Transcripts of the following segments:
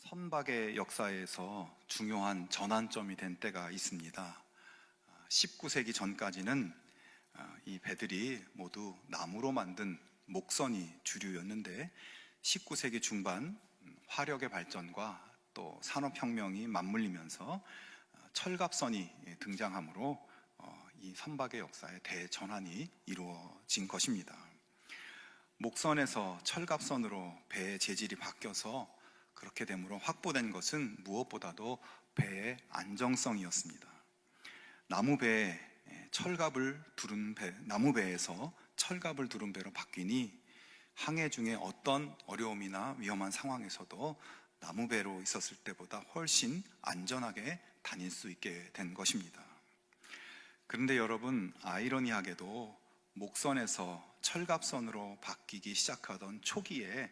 선박의 역사에서 중요한 전환점이 된 때가 있습니다. 19세기 전까지는 이 배들이 모두 나무로 만든 목선이 주류였는데 19세기 중반 화력의 발전과 또 산업혁명이 맞물리면서 철갑선이 등장하므로 이 선박의 역사에 대전환이 이루어진 것입니다. 목선에서 철갑선으로 배의 재질이 바뀌어서 그렇게 되므로 확보된 것은 무엇보다도 배의 안정성이었습니다. 나무배에서 철갑을 두른 배로 바뀌니 항해 중에 어떤 어려움이나 위험한 상황에서도 나무배로 있었을 때보다 훨씬 안전하게 다닐 수 있게 된 것입니다. 그런데 여러분, 아이러니하게도 목선에서 철갑선으로 바뀌기 시작하던 초기에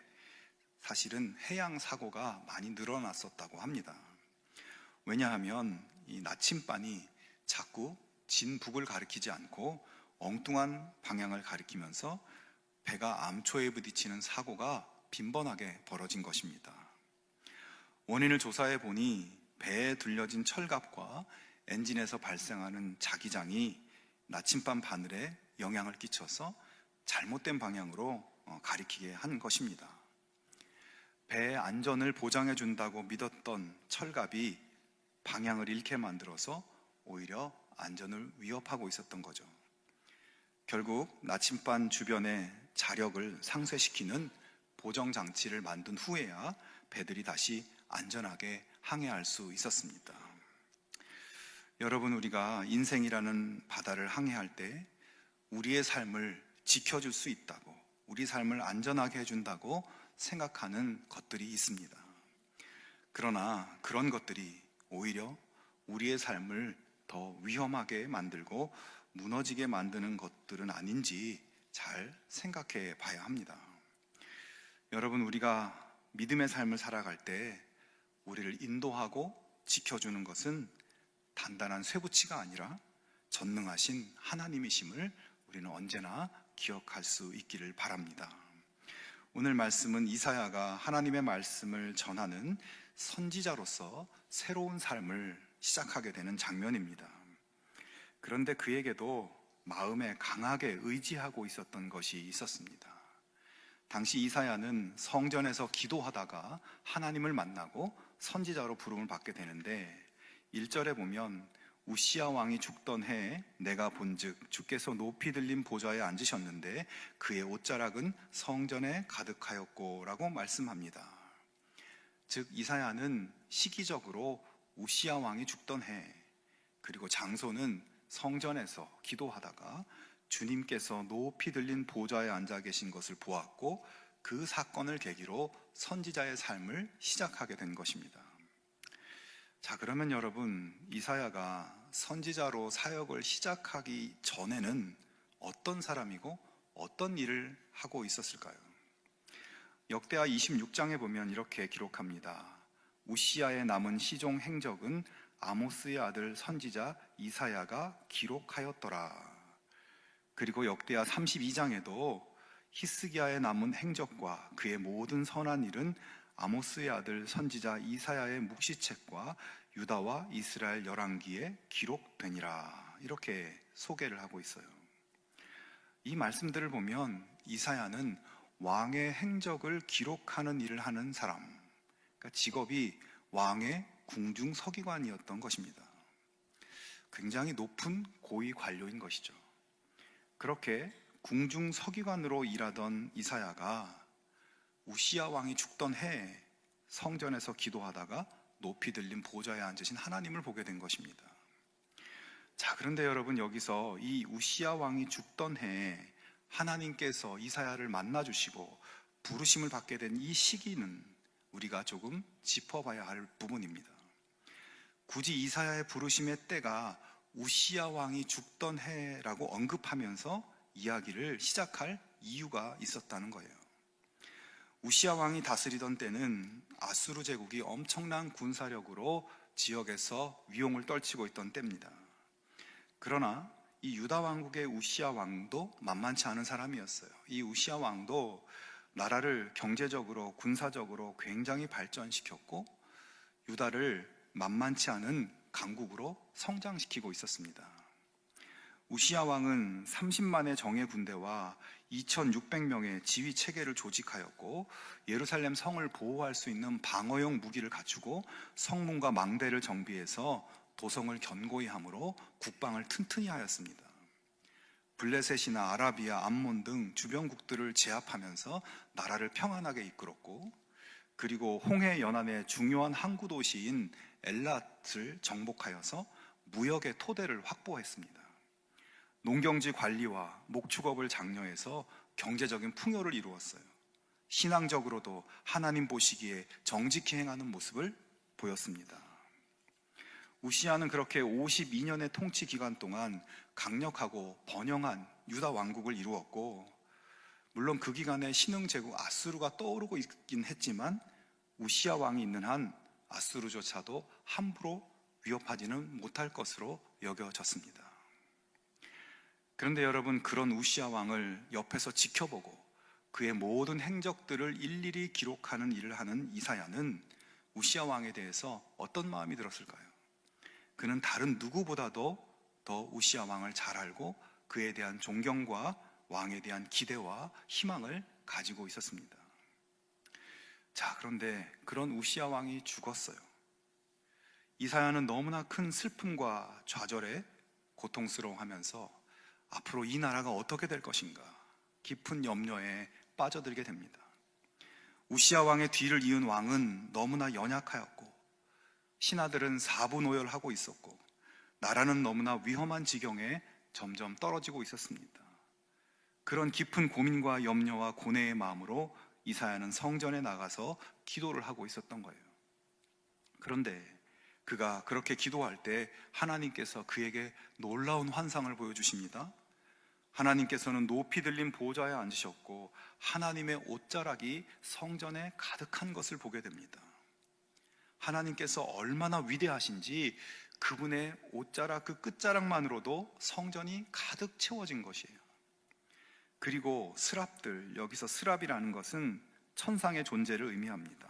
사실은 해양 사고가 많이 늘어났었다고 합니다. 왜냐하면 이 나침반이 자꾸 진북을 가리키지 않고 엉뚱한 방향을 가리키면서 배가 암초에 부딪히는 사고가 빈번하게 벌어진 것입니다. 원인을 조사해 보니 배에 둘려진 철갑과 엔진에서 발생하는 자기장이 나침반 바늘에 영향을 끼쳐서 잘못된 방향으로 가리키게 한 것입니다. 배의 안전을 보장해 준다고 믿었던 철갑이 방향을 잃게 만들어서 오히려 안전을 위협하고 있었던 거죠. 결국 나침반 주변의 자력을 상쇄시키는 보정 장치를 만든 후에야 배들이 다시 안전하게 항해할 수 있었습니다. 여러분, 우리가 인생이라는 바다를 항해할 때 우리의 삶을 지켜줄 수 있다고, 우리 삶을 안전하게 해준다고 생각하는 것들이 있습니다. 그러나 그런 것들이 오히려 우리의 삶을 더 위험하게 만들고 무너지게 만드는 것들은 아닌지 잘 생각해 봐야 합니다. 여러분, 우리가 믿음의 삶을 살아갈 때 우리를 인도하고 지켜주는 것은 단단한 쇠붙이가 아니라 전능하신 하나님이심을 우리는 언제나 기억할 수 있기를 바랍니다. 오늘 말씀은 이사야가 하나님의 말씀을 전하는 선지자로서 새로운 삶을 시작하게 되는 장면입니다. 그런데 그에게도 마음에 강하게 의지하고 있었던 것이 있었습니다. 당시 이사야는 성전에서 기도하다가 하나님을 만나고 선지자로 부름을 받게 되는데 1절에 보면 우시야 왕이 죽던 해에 내가 본즉 주께서 높이 들린 보좌에 앉으셨는데 그의 옷자락은 성전에 가득하였고 라고 말씀합니다. 즉 이사야는 시기적으로 우시야 왕이 죽던 해, 그리고 장소는 성전에서 기도하다가 주님께서 높이 들린 보좌에 앉아 계신 것을 보았고 그 사건을 계기로 선지자의 삶을 시작하게 된 것입니다. 자, 그러면 여러분, 이사야가 선지자로 사역을 시작하기 전에는 어떤 사람이고 어떤 일을 하고 있었을까요? 역대하 26장에 보면 이렇게 기록합니다. 우시야의 남은 시종 행적은 아모스의 아들 선지자 이사야가 기록하였더라. 그리고 역대하 32장에도 히스기야의 남은 행적과 그의 모든 선한 일은 아모스의 아들 선지자 이사야의 묵시책과 유다와 이스라엘 열왕기에 기록되니라, 이렇게 소개를 하고 있어요. 이 말씀들을 보면 이사야는 왕의 행적을 기록하는 일을 하는 사람, 그러니까 직업이 왕의 궁중서기관이었던 것입니다. 굉장히 높은 고위 관료인 것이죠. 그렇게 궁중서기관으로 일하던 이사야가 우시야 왕이 죽던 해에 성전에서 기도하다가 높이 들린 보좌에 앉으신 하나님을 보게 된 것입니다. 자, 그런데 여러분, 여기서 이 우시야 왕이 죽던 해에 하나님께서 이사야를 만나주시고 부르심을 받게 된 이 시기는 우리가 조금 짚어봐야 할 부분입니다. 굳이 이사야의 부르심의 때가 우시야 왕이 죽던 해라고 언급하면서 이야기를 시작할 이유가 있었다는 거예요. 우시야 왕이 다스리던 때는 아수르 제국이 엄청난 군사력으로 지역에서 위용을 떨치고 있던 때입니다. 그러나 이 유다 왕국의 우시야 왕도 만만치 않은 사람이었어요. 이 우시야 왕도 나라를 경제적으로 군사적으로 굉장히 발전시켰고 유다를 만만치 않은 강국으로 성장시키고 있었습니다. 우시야 왕은 30만의 정예 군대와 2,600명의 지휘 체계를 조직하였고, 예루살렘 성을 보호할 수 있는 방어용 무기를 갖추고 성문과 망대를 정비해서 도성을 견고히 함으로 국방을 튼튼히 하였습니다. 블레셋이나 아라비아, 암몬 등 주변국들을 제압하면서 나라를 평안하게 이끌었고, 그리고 홍해 연안의 중요한 항구 도시인 엘랏을 정복하여서 무역의 토대를 확보했습니다. 농경지 관리와 목축업을 장려해서 경제적인 풍요를 이루었어요. 신앙적으로도 하나님 보시기에 정직히 행하는 모습을 보였습니다. 우시야는 그렇게 52년의 통치 기간 동안 강력하고 번영한 유다 왕국을 이루었고, 물론 그 기간에 신흥 제국 아수르가 떠오르고 있긴 했지만 우시야 왕이 있는 한 아수르조차도 함부로 위협하지는 못할 것으로 여겨졌습니다. 그런데 여러분, 그런 우시야 왕을 옆에서 지켜보고 그의 모든 행적들을 일일이 기록하는 일을 하는 이사야는 우시야 왕에 대해서 어떤 마음이 들었을까요? 그는 다른 누구보다도 더 우시야 왕을 잘 알고 그에 대한 존경과 왕에 대한 기대와 희망을 가지고 있었습니다. 자, 그런데 그런 우시야 왕이 죽었어요. 이사야는 너무나 큰 슬픔과 좌절에 고통스러워하면서 앞으로 이 나라가 어떻게 될 것인가 깊은 염려에 빠져들게 됩니다. 우시야 왕의 뒤를 이은 왕은 너무나 연약하였고, 신하들은 사분오열하고 있었고, 나라는 너무나 위험한 지경에 점점 떨어지고 있었습니다. 그런 깊은 고민과 염려와 고뇌의 마음으로 이사야는 성전에 나가서 기도를 하고 있었던 거예요. 그런데 그가 그렇게 기도할 때 하나님께서 그에게 놀라운 환상을 보여주십니다. 하나님께서는 높이 들린 보좌에 앉으셨고 하나님의 옷자락이 성전에 가득한 것을 보게 됩니다. 하나님께서 얼마나 위대하신지 그분의 옷자락 그 끝자락만으로도 성전이 가득 채워진 것이에요. 그리고 스랍들, 여기서 스랍이라는 것은 천상의 존재를 의미합니다.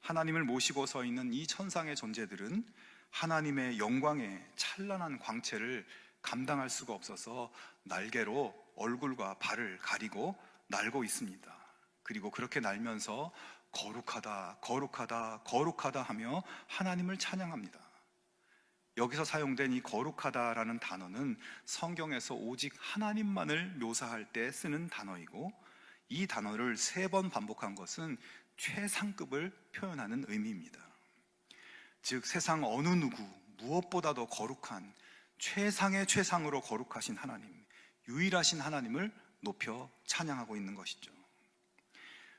하나님을 모시고 서 있는 이 천상의 존재들은 하나님의 영광의 찬란한 광채를 감당할 수가 없어서 날개로 얼굴과 발을 가리고 날고 있습니다. 그리고 그렇게 날면서 거룩하다, 거룩하다, 거룩하다 하며 하나님을 찬양합니다. 여기서 사용된 이 거룩하다라는 단어는 성경에서 오직 하나님만을 묘사할 때 쓰는 단어이고, 이 단어를 3번 반복한 것은 최상급을 표현하는 의미입니다. 즉 세상 어느 누구 무엇보다도 거룩한 최상의 최상으로 거룩하신 하나님, 유일하신 하나님을 높여 찬양하고 있는 것이죠.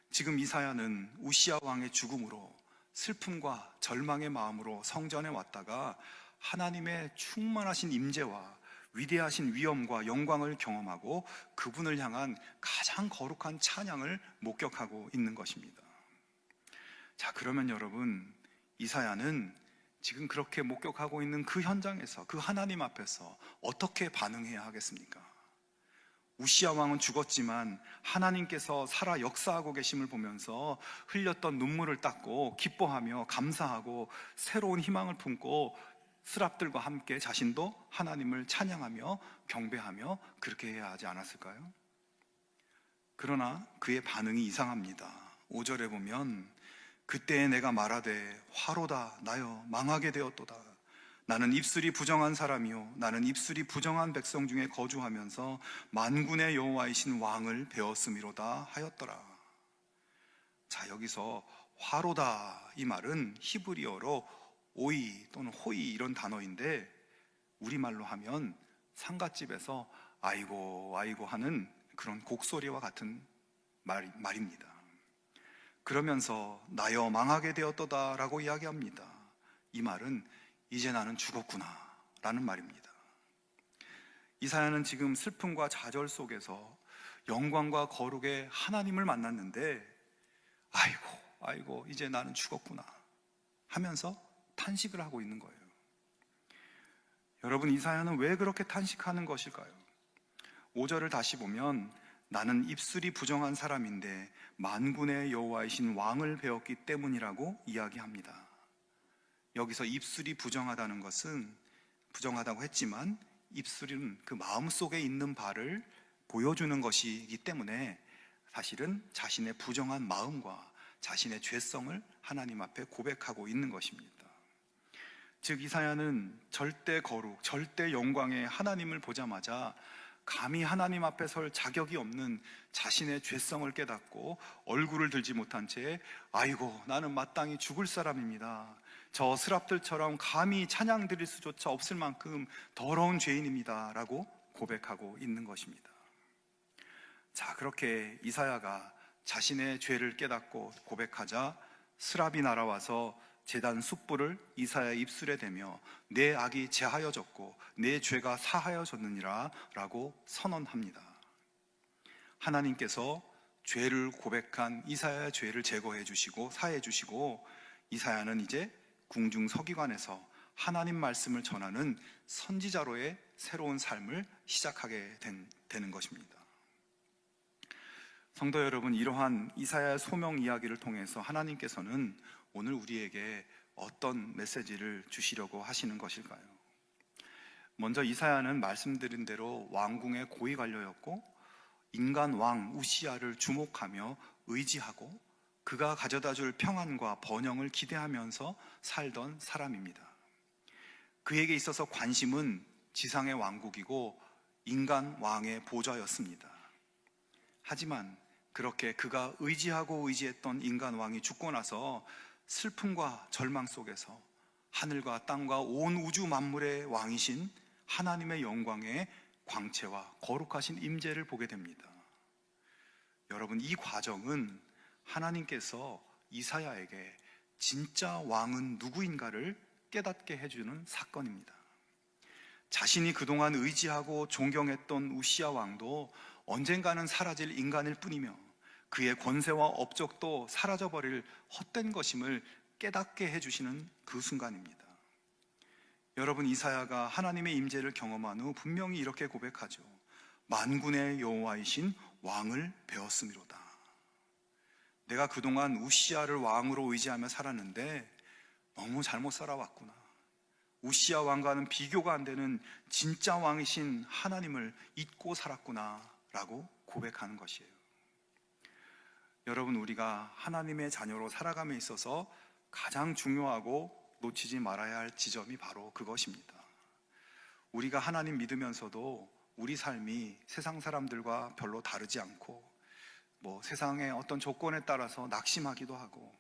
지금 이사야는 우시야 왕의 죽음으로 슬픔과 절망의 마음으로 성전에 왔다가 하나님의 충만하신 임재와 위대하신 위엄과 영광을 경험하고 그분을 향한 가장 거룩한 찬양을 목격하고 있는 것입니다. 자, 그러면 여러분, 이사야는 지금 그렇게 목격하고 있는 그 현장에서, 그 하나님 앞에서 어떻게 반응해야 하겠습니까? 우시야 왕은 죽었지만 하나님께서 살아 역사하고 계심을 보면서 흘렸던 눈물을 닦고 기뻐하며 감사하고 새로운 희망을 품고 스랍들과 함께 자신도 하나님을 찬양하며 경배하며 그렇게 해야 하지 않았을까요? 그러나 그의 반응이 이상합니다. 5절에 보면 그때에 내가 말하되 화로다 나여 망하게 되었도다. 나는 입술이 부정한 사람이요 나는 입술이 부정한 백성 중에 거주하면서 만군의 여호와이신 왕을 배웠음이로다 하였더라. 자, 여기서 화로다 이 말은 히브리어로 오이 또는 호이 이런 단어인데 우리말로 하면 상갓집에서 아이고 아이고 하는 그런 곡소리와 같은 말입니다. 그러면서 나여 망하게 되었도다 라고 이야기합니다. 이 말은 이제 나는 죽었구나 라는 말입니다. 이사야는 지금 슬픔과 좌절 속에서 영광과 거룩의 하나님을 만났는데 아이고 아이고 이제 나는 죽었구나 하면서 탄식을 하고 있는 거예요. 여러분, 이사야는 왜 그렇게 탄식하는 것일까요? 5절을 다시 보면 나는 입술이 부정한 사람인데 만군의 여호와이신 왕을 배웠기 때문이라고 이야기합니다. 여기서 입술이 부정하다고 했지만 입술은 그 마음속에 있는 바를 보여주는 것이기 때문에 사실은 자신의 부정한 마음과 자신의 죄성을 하나님 앞에 고백하고 있는 것입니다. 즉 이사야는 절대 거룩, 절대 영광의 하나님을 보자마자 감히 하나님 앞에 설 자격이 없는 자신의 죄성을 깨닫고 얼굴을 들지 못한 채 아이고 나는 마땅히 죽을 사람입니다, 저 스랍들처럼 감히 찬양 드릴 수조차 없을 만큼 더러운 죄인입니다 라고 고백하고 있는 것입니다. 자, 그렇게 이사야가 자신의 죄를 깨닫고 고백하자 스랍이 날아와서 제단 숯불을 이사야의 입술에 대며 내 악이 제하여졌고 내 죄가 사하여졌느니라 라고 선언합니다. 하나님께서 죄를 고백한 이사야의 죄를 제거해 주시고 사해 주시고 이사야는 이제 궁중 서기관에서 하나님 말씀을 전하는 선지자로의 새로운 삶을 시작하게 되는 것입니다. 성도 여러분, 이러한 이사야의 소명 이야기를 통해서 하나님께서는 오늘 우리에게 어떤 메시지를 주시려고 하시는 것일까요? 먼저 이사야는 말씀드린 대로 왕궁의 고위 관료였고 인간 왕 우시야를 주목하며 의지하고 그가 가져다줄 평안과 번영을 기대하면서 살던 사람입니다. 그에게 있어서 관심은 지상의 왕국이고 인간 왕의 보좌였습니다. 하지만 그렇게 그가 의지하고 의지했던 인간 왕이 죽고 나서 슬픔과 절망 속에서 하늘과 땅과 온 우주 만물의 왕이신 하나님의 영광의 광채와 거룩하신 임재를 보게 됩니다. 여러분, 이 과정은 하나님께서 이사야에게 진짜 왕은 누구인가를 깨닫게 해주는 사건입니다. 자신이 그동안 의지하고 존경했던 우시야 왕도 언젠가는 사라질 인간일 뿐이며 그의 권세와 업적도 사라져버릴 헛된 것임을 깨닫게 해주시는 그 순간입니다. 여러분, 이사야가 하나님의 임재를 경험한 후 분명히 이렇게 고백하죠. 만군의 여호와이신 왕을 배웠음이로다. 내가 그동안 우시야를 왕으로 의지하며 살았는데 너무 잘못 살아왔구나. 우시야 왕과는 비교가 안 되는 진짜 왕이신 하나님을 잊고 살았구나 라고 고백하는 것이에요. 여러분, 우리가 하나님의 자녀로 살아감에 있어서 가장 중요하고 놓치지 말아야 할 지점이 바로 그것입니다. 우리가 하나님 믿으면서도 우리 삶이 세상 사람들과 별로 다르지 않고 세상의 어떤 조건에 따라서 낙심하기도 하고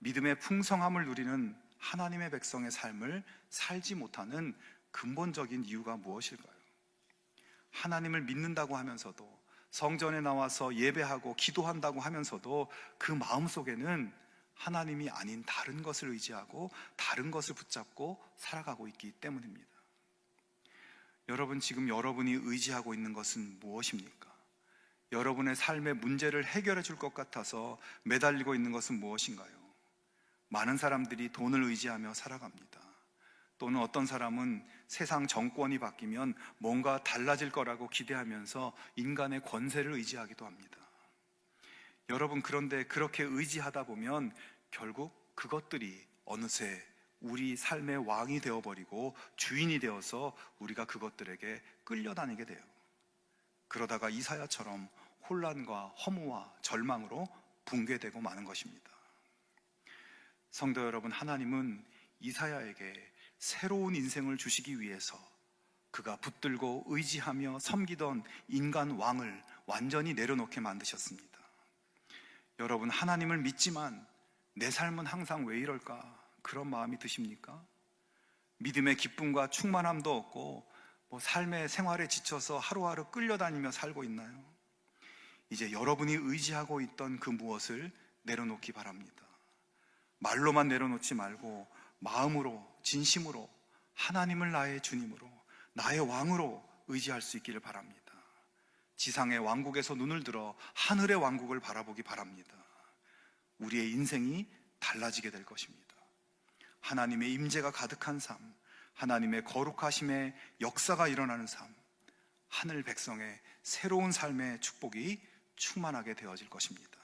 믿음의 풍성함을 누리는 하나님의 백성의 삶을 살지 못하는 근본적인 이유가 무엇일까요? 하나님을 믿는다고 하면서도 성전에 나와서 예배하고 기도한다고 하면서도 그 마음속에는 하나님이 아닌 다른 것을 의지하고 다른 것을 붙잡고 살아가고 있기 때문입니다. 여러분, 지금 여러분이 의지하고 있는 것은 무엇입니까? 여러분의 삶의 문제를 해결해 줄 것 같아서 매달리고 있는 것은 무엇인가요? 많은 사람들이 돈을 의지하며 살아갑니다. 또는 어떤 사람은 세상 정권이 바뀌면 뭔가 달라질 거라고 기대하면서 인간의 권세를 의지하기도 합니다. 여러분, 그런데 그렇게 의지하다 보면 결국 그것들이 어느새 우리 삶의 왕이 되어버리고 주인이 되어서 우리가 그것들에게 끌려다니게 돼요. 그러다가 이사야처럼 혼란과 허무와 절망으로 붕괴되고 마는 것입니다. 성도 여러분, 하나님은 이사야에게 새로운 인생을 주시기 위해서 그가 붙들고 의지하며 섬기던 인간 왕을 완전히 내려놓게 만드셨습니다. 여러분, 하나님을 믿지만 내 삶은 항상 왜 이럴까? 그런 마음이 드십니까? 믿음의 기쁨과 충만함도 없고 삶의 생활에 지쳐서 하루하루 끌려다니며 살고 있나요? 이제 여러분이 의지하고 있던 그 무엇을 내려놓기 바랍니다. 말로만 내려놓지 말고 마음으로, 진심으로 하나님을 나의 주님으로, 나의 왕으로 의지할 수 있기를 바랍니다. 지상의 왕국에서 눈을 들어 하늘의 왕국을 바라보기 바랍니다. 우리의 인생이 달라지게 될 것입니다. 하나님의 임재가 가득한 삶, 하나님의 거룩하심의 역사가 일어나는 삶, 하늘 백성의 새로운 삶의 축복이 충만하게 되어질 것입니다.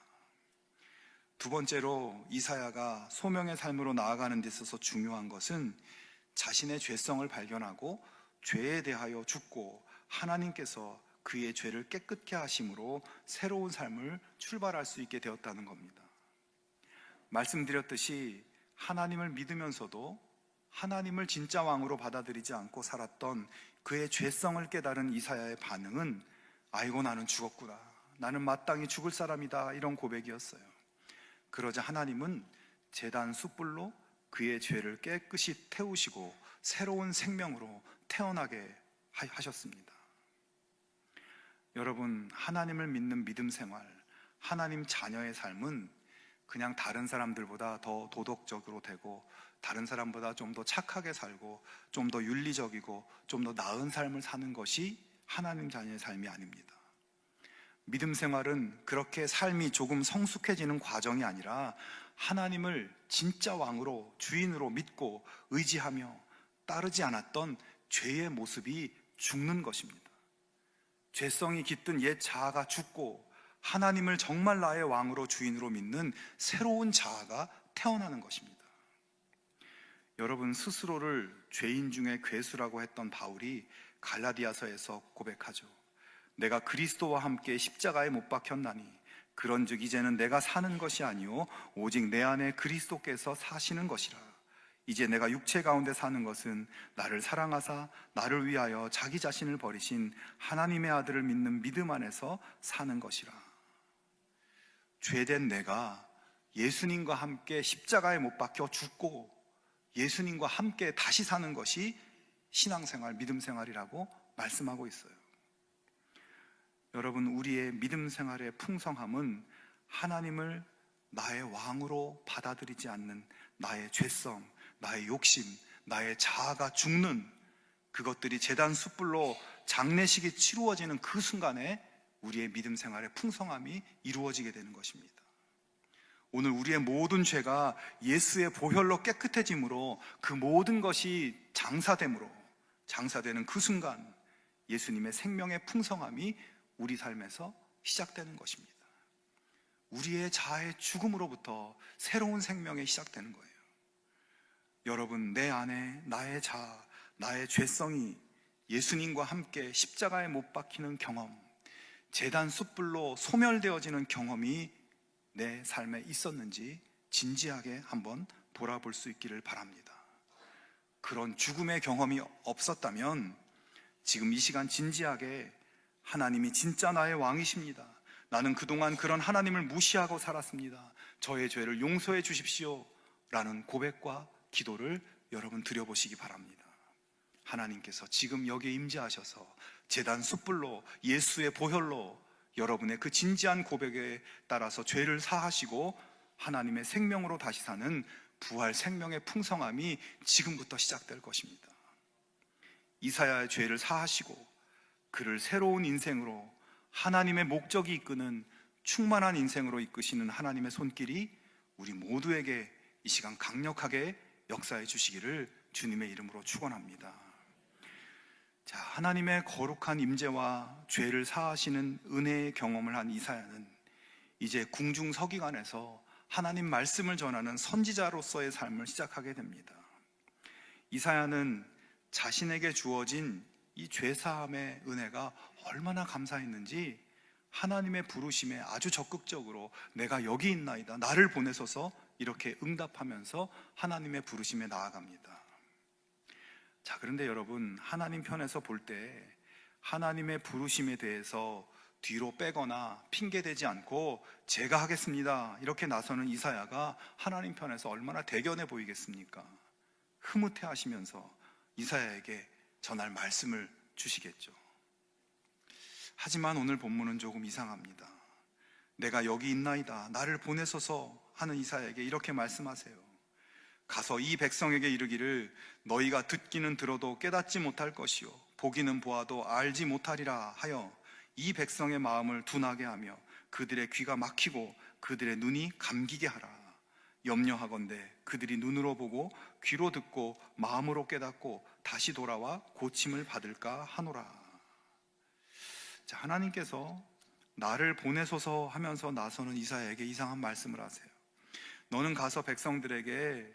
두 번째로 이사야가 소명의 삶으로 나아가는 데 있어서 중요한 것은 자신의 죄성을 발견하고 죄에 대하여 죽고 하나님께서 그의 죄를 깨끗게 하심으로 새로운 삶을 출발할 수 있게 되었다는 겁니다. 말씀드렸듯이 하나님을 믿으면서도 하나님을 진짜 왕으로 받아들이지 않고 살았던 그의 죄성을 깨달은 이사야의 반응은 아이고 나는 죽었구나, 나는 마땅히 죽을 사람이다, 이런 고백이었어요. 그러자 하나님은 제단 숯불로 그의 죄를 깨끗이 태우시고 새로운 생명으로 태어나게 하셨습니다. 여러분, 하나님을 믿는 믿음 생활, 하나님 자녀의 삶은 그냥 다른 사람들보다 더 도덕적으로 되고 다른 사람보다 좀 더 착하게 살고 좀 더 윤리적이고 좀 더 나은 삶을 사는 것이 하나님 자녀의 삶이 아닙니다. 믿음 생활은 그렇게 삶이 조금 성숙해지는 과정이 아니라 하나님을 진짜 왕으로, 주인으로 믿고 의지하며 따르지 않았던 죄의 모습이 죽는 것입니다. 죄성이 깃든 옛 자아가 죽고 하나님을 정말 나의 왕으로, 주인으로 믿는 새로운 자아가 태어나는 것입니다. 여러분, 스스로를 죄인 중에 괴수라고 했던 바울이 갈라디아서에서 고백하죠. 내가 그리스도와 함께 십자가에 못 박혔나니 그런즉 이제는 내가 사는 것이 아니요 오직 내 안에 그리스도께서 사시는 것이라. 이제 내가 육체 가운데 사는 것은 나를 사랑하사 나를 위하여 자기 자신을 버리신 하나님의 아들을 믿는 믿음 안에서 사는 것이라. 죄된 내가 예수님과 함께 십자가에 못 박혀 죽고 예수님과 함께 다시 사는 것이 신앙생활, 믿음생활이라고 말씀하고 있어요. 여러분, 우리의 믿음생활의 풍성함은 하나님을 나의 왕으로 받아들이지 않는 나의 죄성, 나의 욕심, 나의 자아가 죽는 그것들이 제단 숯불로 장례식이 치루어지는 그 순간에 우리의 믿음생활의 풍성함이 이루어지게 되는 것입니다. 오늘 우리의 모든 죄가 예수의 보혈로 깨끗해짐으로 그 모든 것이 장사되는 그 순간 예수님의 생명의 풍성함이 우리 삶에서 시작되는 것입니다. 우리의 자아의 죽음으로부터 새로운 생명이 시작되는 거예요. 여러분, 내 안에 나의 자아, 나의 죄성이 예수님과 함께 십자가에 못 박히는 경험, 제단 숯불로 소멸되어지는 경험이 내 삶에 있었는지 진지하게 한번 돌아볼 수 있기를 바랍니다. 그런 죽음의 경험이 없었다면 지금 이 시간 진지하게 하나님이 진짜 나의 왕이십니다. 나는 그동안 그런 하나님을 무시하고 살았습니다. 저의 죄를 용서해 주십시오 라는 고백과 기도를 여러분 드려보시기 바랍니다. 하나님께서 지금 여기에 임재하셔서 제단 숯불로 예수의 보혈로 여러분의 그 진지한 고백에 따라서 죄를 사하시고 하나님의 생명으로 다시 사는 부활 생명의 풍성함이 지금부터 시작될 것입니다. 이사야의 죄를 사하시고 그를 새로운 인생으로, 하나님의 목적이 이끄는 충만한 인생으로 이끄시는 하나님의 손길이 우리 모두에게 이 시간 강력하게 역사해 주시기를 주님의 이름으로 축원합니다. 자, 하나님의 거룩한 임재와 죄를 사하시는 은혜의 경험을 한 이사야는 이제 궁중서기관에서 하나님 말씀을 전하는 선지자로서의 삶을 시작하게 됩니다. 이사야는 자신에게 주어진 이 죄사함의 은혜가 얼마나 감사했는지 하나님의 부르심에 아주 적극적으로 내가 여기 있나이다, 나를 보내소서, 이렇게 응답하면서 하나님의 부르심에 나아갑니다. 자, 그런데 여러분, 하나님 편에서 볼 때 하나님의 부르심에 대해서 뒤로 빼거나 핑계대지 않고 제가 하겠습니다 이렇게 나서는 이사야가 하나님 편에서 얼마나 대견해 보이겠습니까? 흐뭇해 하시면서 이사야에게 전할 말씀을 주시겠죠. 하지만 오늘 본문은 조금 이상합니다. 내가 여기 있나이다, 나를 보내소서 하는 이사야에게 이렇게 말씀하세요. 가서 이 백성에게 이르기를 너희가 듣기는 들어도 깨닫지 못할 것이요 보기는 보아도 알지 못하리라 하여 이 백성의 마음을 둔하게 하며 그들의 귀가 막히고 그들의 눈이 감기게 하라. 염려하건대 그들이 눈으로 보고 귀로 듣고 마음으로 깨닫고 다시 돌아와 고침을 받을까 하노라. 자, 하나님께서 나를 보내소서 하면서 나서는 이사야에게 이상한 말씀을 하세요. 너는 가서 백성들에게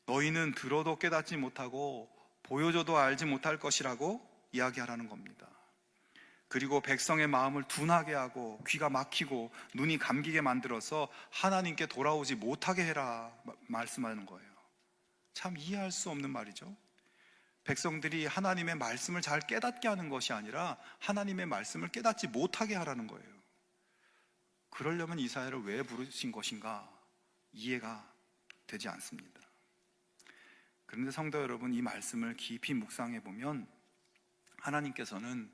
너희는 들어도 깨닫지 못하고 보여줘도 알지 못할 것이라고 이야기하라는 겁니다. 그리고 백성의 마음을 둔하게 하고 귀가 막히고 눈이 감기게 만들어서 하나님께 돌아오지 못하게 해라 말씀하는 거예요. 참 이해할 수 없는 말이죠. 백성들이 하나님의 말씀을 잘 깨닫게 하는 것이 아니라 하나님의 말씀을 깨닫지 못하게 하라는 거예요. 그러려면 이사야를 왜 부르신 것인가 이해가 되지 않습니다. 그런데 성도 여러분, 이 말씀을 깊이 묵상해 보면 하나님께서는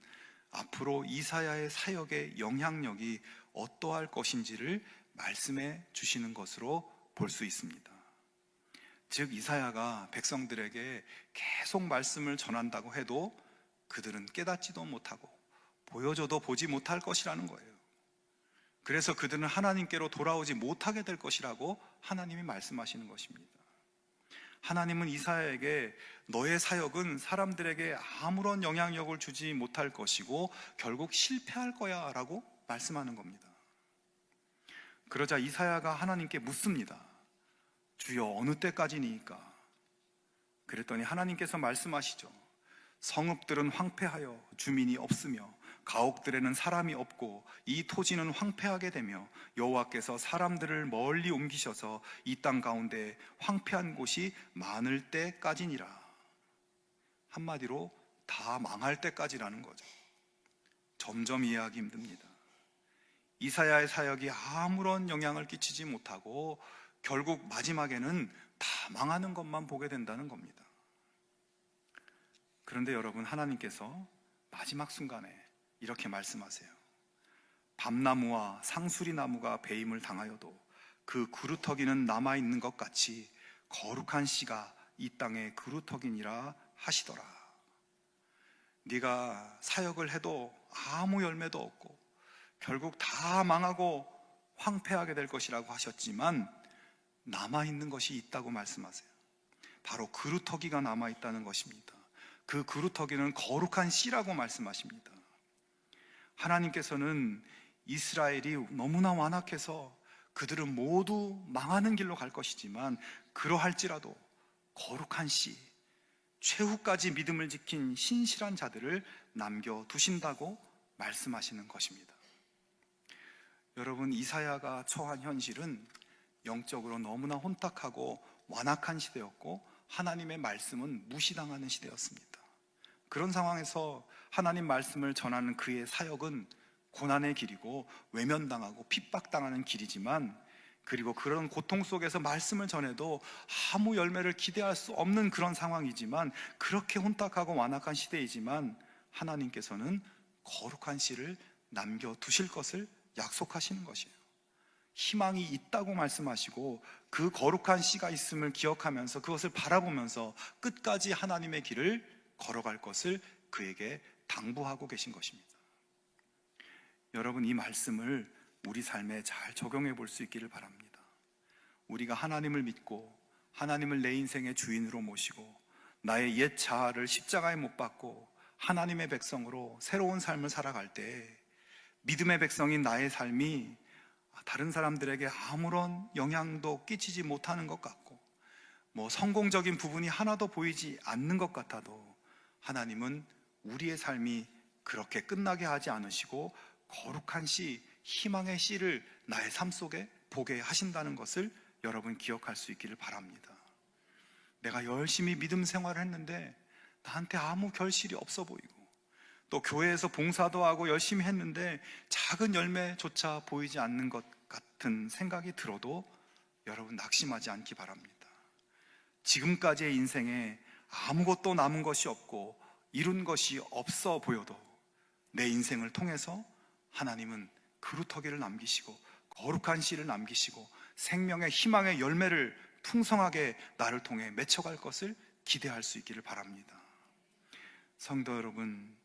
앞으로 이사야의 사역의 영향력이 어떠할 것인지를 말씀해 주시는 것으로 볼 수 있습니다. 즉 이사야가 백성들에게 계속 말씀을 전한다고 해도 그들은 깨닫지도 못하고 보여줘도 보지 못할 것이라는 거예요. 그래서 그들은 하나님께로 돌아오지 못하게 될 것이라고 하나님이 말씀하시는 것입니다. 하나님은 이사야에게 너의 사역은 사람들에게 아무런 영향력을 주지 못할 것이고 결국 실패할 거야 라고 말씀하는 겁니다. 그러자 이사야가 하나님께 묻습니다. 주여 어느 때까지니까? 그랬더니 하나님께서 말씀하시죠. 성읍들은 황폐하여 주민이 없으며 가옥들에는 사람이 없고 이 토지는 황폐하게 되며 여호와께서 사람들을 멀리 옮기셔서 이 땅 가운데 황폐한 곳이 많을 때까지니라. 한마디로 다 망할 때까지라는 거죠. 점점 이해하기 힘듭니다. 이사야의 사역이 아무런 영향을 끼치지 못하고 결국 마지막에는 다 망하는 것만 보게 된다는 겁니다. 그런데 여러분, 하나님께서 마지막 순간에 이렇게 말씀하세요. 밤나무와 상수리 나무가 배임을 당하여도 그 그루터기는 남아있는 것 같이 거룩한 씨가 이 땅에 그루터기니라 하시더라. 네가 사역을 해도 아무 열매도 없고 결국 다 망하고 황폐하게 될 것이라고 하셨지만 남아있는 것이 있다고 말씀하세요. 바로 그루터기가 남아있다는 것입니다. 그 그루터기는 거룩한 씨라고 말씀하십니다. 하나님께서는 이스라엘이 너무나 완악해서 그들은 모두 망하는 길로 갈 것이지만 그러할지라도 거룩한 씨, 최후까지 믿음을 지킨 신실한 자들을 남겨두신다고 말씀하시는 것입니다. 여러분, 이사야가 처한 현실은 영적으로 너무나 혼탁하고 완악한 시대였고 하나님의 말씀은 무시당하는 시대였습니다. 그런 상황에서 하나님 말씀을 전하는 그의 사역은 고난의 길이고 외면당하고 핍박당하는 길이지만, 그리고 그런 고통 속에서 말씀을 전해도 아무 열매를 기대할 수 없는 그런 상황이지만, 그렇게 혼탁하고 완악한 시대이지만 하나님께서는 거룩한 씨를 남겨두실 것을 약속하시는 것이에요. 희망이 있다고 말씀하시고 그 거룩한 씨가 있음을 기억하면서 그것을 바라보면서 끝까지 하나님의 길을 걸어갈 것을 그에게 당부하고 계신 것입니다. 여러분, 이 말씀을 우리 삶에 잘 적용해 볼 수 있기를 바랍니다. 우리가 하나님을 믿고 하나님을 내 인생의 주인으로 모시고 나의 옛 자아를 십자가에 못 박고 하나님의 백성으로 새로운 삶을 살아갈 때 믿음의 백성인 나의 삶이 다른 사람들에게 아무런 영향도 끼치지 못하는 것 같고 성공적인 부분이 하나도 보이지 않는 것 같아도 하나님은 우리의 삶이 그렇게 끝나게 하지 않으시고 거룩한 씨, 희망의 씨를 나의 삶 속에 보게 하신다는 것을 여러분 기억할 수 있기를 바랍니다. 내가 열심히 믿음 생활을 했는데 나한테 아무 결실이 없어 보이고 또 교회에서 봉사도 하고 열심히 했는데 작은 열매조차 보이지 않는 것 같은 생각이 들어도 여러분 낙심하지 않기 바랍니다. 지금까지의 인생에 아무것도 남은 것이 없고 이룬 것이 없어 보여도 내 인생을 통해서 하나님은 그루터기를 남기시고 거룩한 씨를 남기시고 생명의 희망의 열매를 풍성하게 나를 통해 맺혀갈 것을 기대할 수 있기를 바랍니다. 성도 여러분,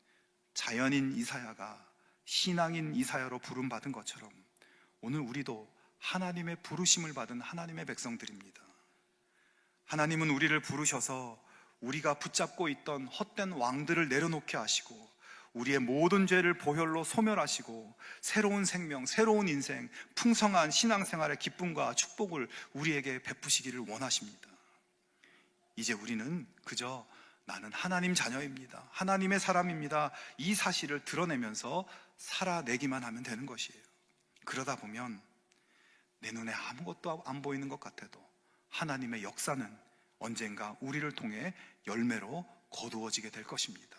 자연인 이사야가 신앙인 이사야로 부름받은 것처럼 오늘 우리도 하나님의 부르심을 받은 하나님의 백성들입니다. 하나님은 우리를 부르셔서 우리가 붙잡고 있던 헛된 왕들을 내려놓게 하시고 우리의 모든 죄를 보혈로 소멸하시고 새로운 생명, 새로운 인생, 풍성한 신앙생활의 기쁨과 축복을 우리에게 베푸시기를 원하십니다. 이제 우리는 그저 나는 하나님 자녀입니다, 하나님의 사람입니다, 이 사실을 드러내면서 살아내기만 하면 되는 것이에요. 그러다 보면 내 눈에 아무것도 안 보이는 것 같아도 하나님의 역사는 언젠가 우리를 통해 열매로 거두어지게 될 것입니다.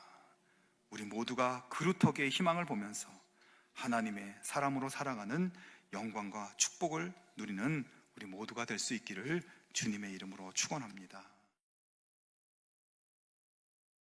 우리 모두가 그루터기의 희망을 보면서 하나님의 사람으로 살아가는 영광과 축복을 누리는 우리 모두가 될 수 있기를 주님의 이름으로 축원합니다.